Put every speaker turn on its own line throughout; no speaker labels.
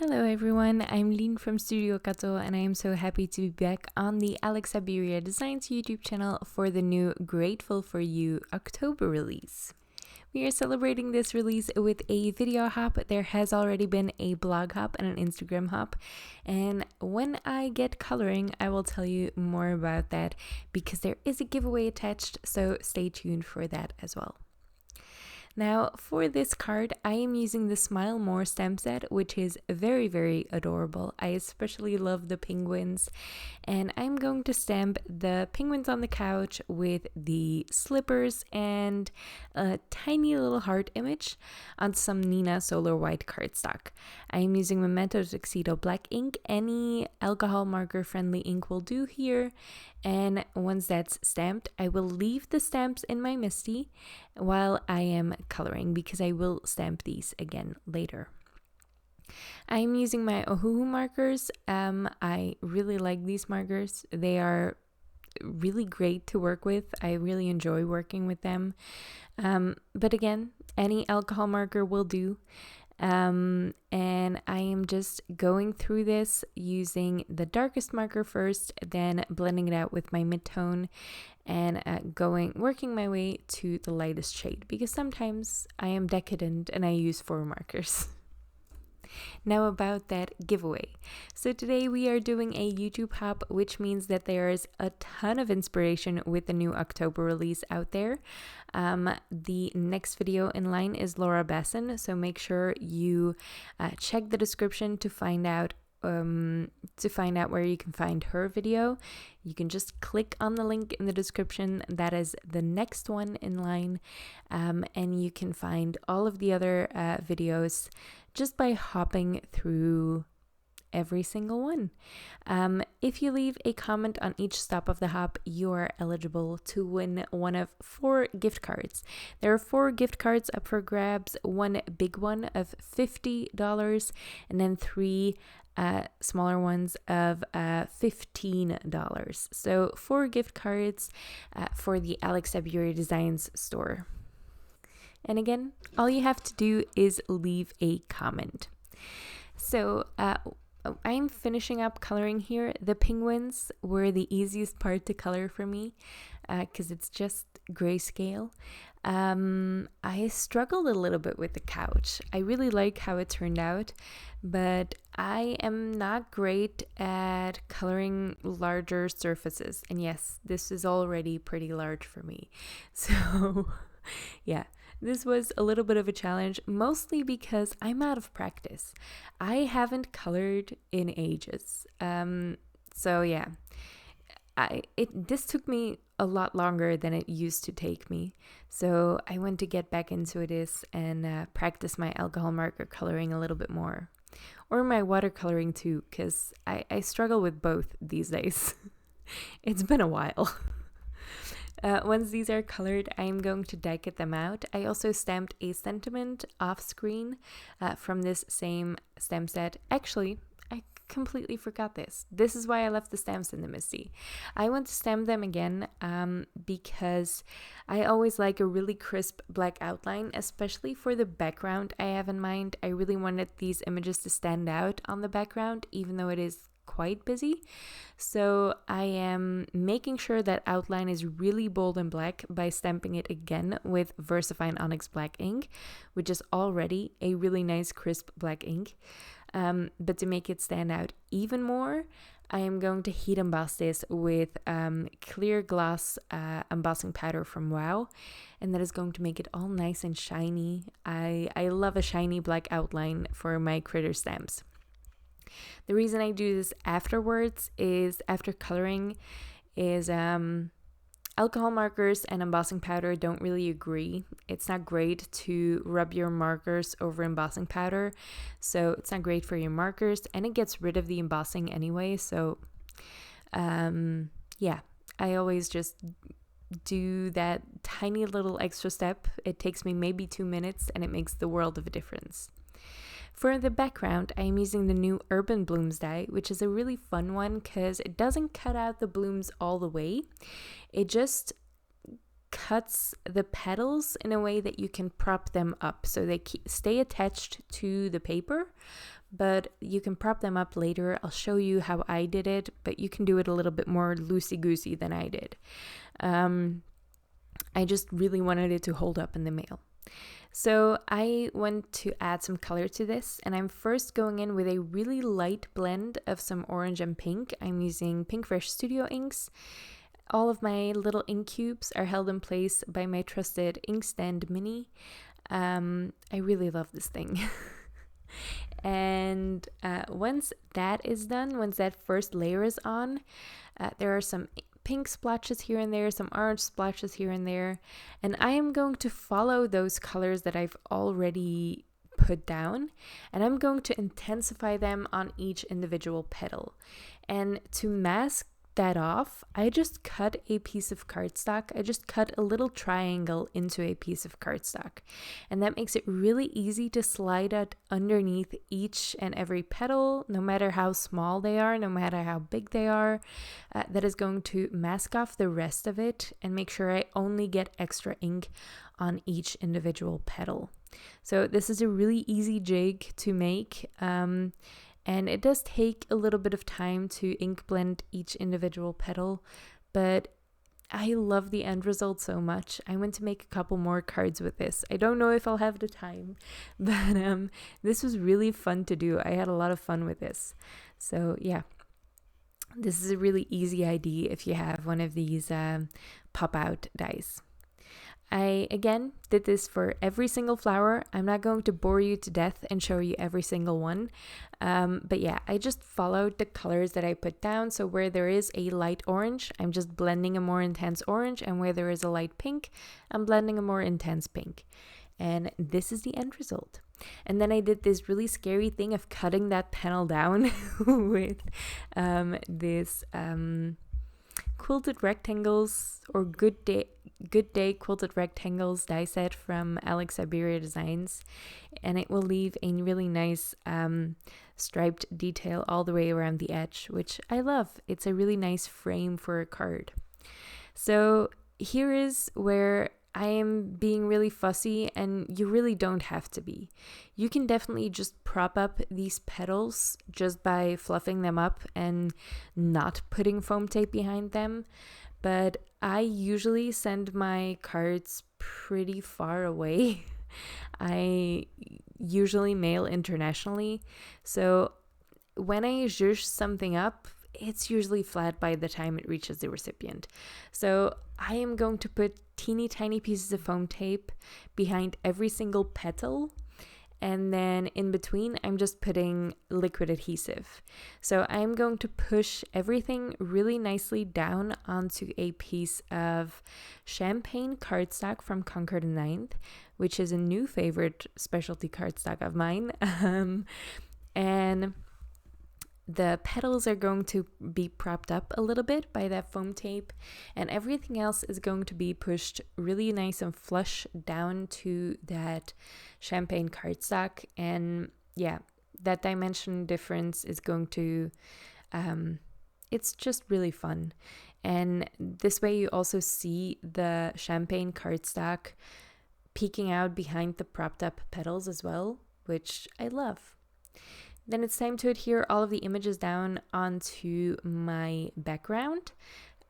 Hello everyone, I'm Lin from Studio Kato and I am so happy to be back on the Alex Syberia Designs YouTube channel for the new Grateful For You October release. We are celebrating this release with a video hop. There has already been a blog hop and an Instagram hop, and when I get coloring I will tell you more about that because there is a giveaway attached, so stay tuned for that as well. Now for this card, I am using the Smile More stamp set, which is very, very adorable. I especially love the penguins, and I'm going to stamp the penguins on the couch with the slippers and a tiny little heart image on some Nina Solar White cardstock. I am using Memento Tuxedo Black ink. Any alcohol marker friendly ink will do here. And once that's stamped, I will leave the stamps in my MISTI while I am coloring because I will stamp these again later. I am using my Ohuhu markers. I really like these markers. They are really great to work with. I really enjoy working with them. But again, any alcohol marker will do. And I am just going through this using the darkest marker first, then blending it out with my mid-tone and working my way to the lightest shade because sometimes I am decadent and I use 4 markers. Now about that giveaway. So today we are doing a YouTube hop, which means that there is a ton of inspiration with the new October release out there. The next video in line is Laura Besson, so make sure you check the description to find out where you can find her video. You can just click on the link in the description. That is the next one in line, and you can find all of the other videos just by hopping through every single one. If you leave a comment on each stop of the hop, you are eligible to win one of 4 gift cards. There are 4 gift cards up for grabs, one big one of $50 and then 3 smaller ones of $15. So 4 gift cards for the Alex Syberia Designs store. And again, all you have to do is leave a comment. So I'm finishing up coloring here. The penguins were the easiest part to color for me because it's just grayscale. I struggled a little bit with the couch. I really like how it turned out, but I am not great at coloring larger surfaces. And yes, this is already pretty large for me. So yeah, this was a little bit of a challenge, mostly because I'm out of practice. I haven't colored in ages. So yeah, this took me a lot longer than it used to take me. So I want to get back into this and practice my alcohol marker coloring a little bit more. Or my watercoloring too, because I struggle with both these days. It's been a while. Once these are colored, I'm going to die cut them out. I also stamped a sentiment off screen from this same stamp set. Actually, I completely forgot this. This is why I left the stamps in the MISTI. I want to stamp them again because I always like a really crisp black outline, especially for the background I have in mind. I really wanted these images to stand out on the background, even though it is quite busy. So I am making sure that outline is really bold and black by stamping it again with VersaFine Onyx black ink, which is already a really nice crisp black ink. But to make it stand out even more, I am going to heat emboss this with clear gloss embossing powder from Wow, and that is going to make it all nice and shiny. I love a shiny black outline for my critter stamps. The reason I do this afterwards is after coloring is alcohol markers and embossing powder don't really agree. It's not great to rub your markers over embossing powder, so it's not great for your markers, and it gets rid of the embossing anyway. So yeah, I always just do that tiny little extra step. It takes me maybe 2 minutes and it makes the world of a difference. For the background, I am using the new Urban Blooms die, which is a really fun one because it doesn't cut out the blooms all the way. It just cuts the petals in a way that you can prop them up so they stay attached to the paper, but you can prop them up later. I'll show you how I did it, but you can do it a little bit more loosey-goosey than I did. I just really wanted it to hold up in the mail. So I want to add some color to this, and I'm first going in with a really light blend of some orange and pink. I'm using Pinkfresh Studio inks. All of my little ink cubes are held in place by my trusted Inkstand Mini. I really love this thing. And once that is done, once that first layer is on, there are some pink splotches here and there, some orange splotches here and there, and I am going to follow those colors that I've already put down, and I'm going to intensify them on each individual petal. And to mask that off, I just cut a piece of cardstock. I just cut a little triangle into a piece of cardstock, and that makes it really easy to slide it underneath each and every petal, no matter how small they are, no matter how big they are. That is going to mask off the rest of it and make sure I only get extra ink on each individual petal. So this is a really easy jig to make. And it does take a little bit of time to ink blend each individual petal, but I love the end result so much. I want to make a couple more cards with this. I don't know if I'll have the time, but this was really fun to do. I had a lot of fun with this. So yeah, this is a really easy idea if you have one of these pop-out dies. I, again, did this for every single flower. I'm not going to bore you to death and show you every single one. But yeah, I just followed the colors that I put down. So where there is a light orange, I'm just blending a more intense orange. And where there is a light pink, I'm blending a more intense pink. And this is the end result. And then I did this really scary thing of cutting that panel down with this quilted rectangles, or Good Day Quilted Rectangles die set from Alex Syberia Designs, and it will leave a really nice striped detail all the way around the edge, which I love. It's a really nice frame for a card. So here is where I am being really fussy, and you really don't have to be. You can definitely just prop up these petals just by fluffing them up and not putting foam tape behind them. But I usually send my cards pretty far away. I usually mail internationally. So when I zhuzh something up, it's usually flat by the time it reaches the recipient. So I am going to put teeny tiny pieces of foam tape behind every single petal, and then in between I'm just putting liquid adhesive. So I'm going to push everything really nicely down onto a piece of champagne cardstock from Concord 9th, which is a new favorite specialty cardstock of mine. And the petals are going to be propped up a little bit by that foam tape, and everything else is going to be pushed really nice and flush down to that champagne cardstock. And yeah, that dimension difference is going to, it's just really fun. And this way you also see the champagne cardstock peeking out behind the propped up petals as well, which I love. Then it's time to adhere all of the images down onto my background.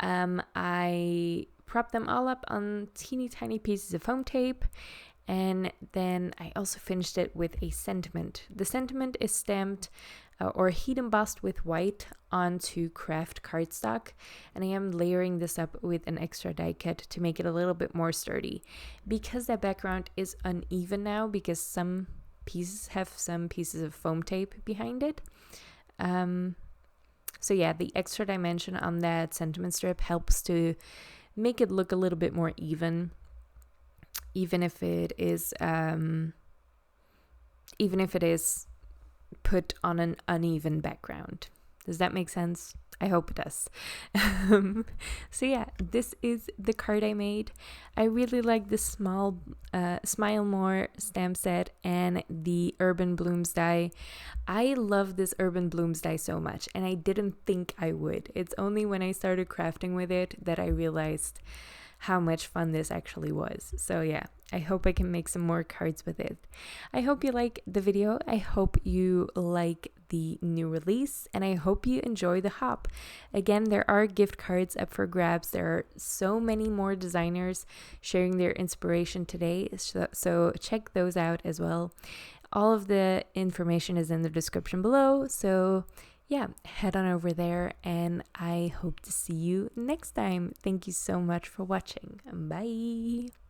I prop them all up on teeny tiny pieces of foam tape, and then I also finished it with a sentiment. The sentiment is stamped or heat embossed with white onto craft cardstock, and I am layering this up with an extra die cut to make it a little bit more sturdy. Because that background is uneven now, because some pieces have some pieces of foam tape behind it. So yeah, the extra dimension on that sentiment strip helps to make it look a little bit more even if it is put on an uneven background. Does that make sense? I hope it does. So yeah, this is the card I made. I really like the small Smile More stamp set and the Urban Blooms die. I love this Urban Blooms die so much, and I didn't think I would. It's only when I started crafting with it that I realized how much fun this actually was. So yeah, I hope I can make some more cards with it. I hope you like the video. I hope you like the new release, and I hope you enjoy the hop. Again, there are gift cards up for grabs. There are so many more designers sharing their inspiration today, so check those out as well. All of the information is in the description below, so yeah, head on over there, and I hope to see you next time. Thank you so much for watching. Bye.